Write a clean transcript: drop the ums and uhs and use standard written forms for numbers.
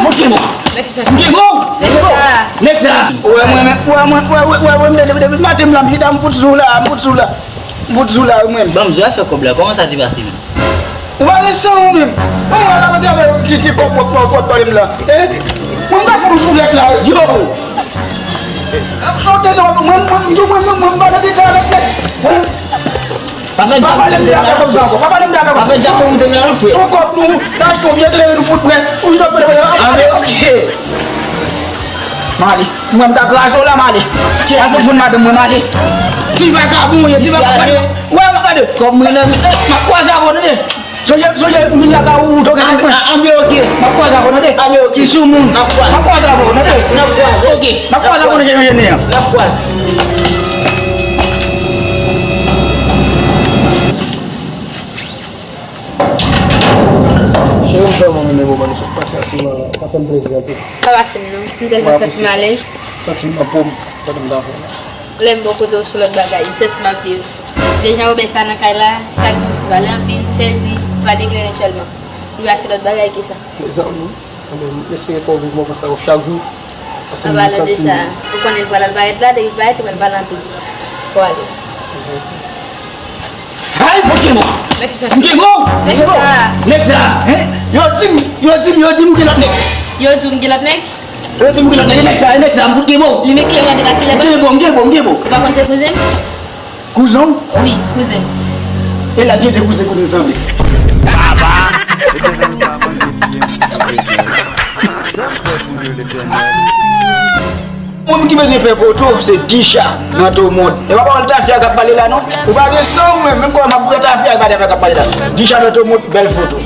Mukimo. Mukimo. Nexa. Ouais, matem la vida mputzula. Bam, je vais faire comme là. Comment ça tu vas si? Wale são mesmo. Vamos lá, vamos ver que tipo pode lá. Vamos dar fogo sobre lá. Yo. Não tem não, mano, de cara. Papa lem dia Papa jam mo dem la fu. Ko nu, das ko vier le no foot né. Os do para. Ah, OK. Mali, ngam ta classe ola mali. Ci afu fun ma dem mali. Ti va ka bu ye, ti va ka de. Wa ka de. Ko mu le ma kwa za bo ne. Soja milaka utoka ambe OK. Makwaza bona de. Ambe OK. Kisumu. Makwaza bona de. Nakwaza OK. Makwaza bona je ne. Nakwaza. Chega um fermo no meu mano, só passa assim uma para presidente. Fala assim, não. Não tem que ser malês. Só tinha uma pomba para me dar. Lembro beaucoup de sur le bagage. C'est ma vie. Déjà au Bessa na Kaila, chaque festival en film, fezi, va déclarer seulement. Il va faire l'autre bagage qui ça. Exato. J'espère que vous me passez chaque jour. Ah bah là déjà, vous connaissez voilà le bagage là, il va être le balan tout. Voilà. Hai Mukimo. Mukimo. Nexa. Yo tim kilat nek. Yo zoom gilat nek. Yo tim kilat nek Nexa Mukimo. Lui met clair de la file. Ngebo. Vous connaissez cousin? Cousin. Oui, cousin. Elle a dit de cousin pour nous enlever. Mon qui veut faire photo, c'est Disha, notre monde. Et va pas le faire qu'à parler là non. Ou pas de son même quand ma boîte à faire qu'à parler là. Disha notre monde, belle photo.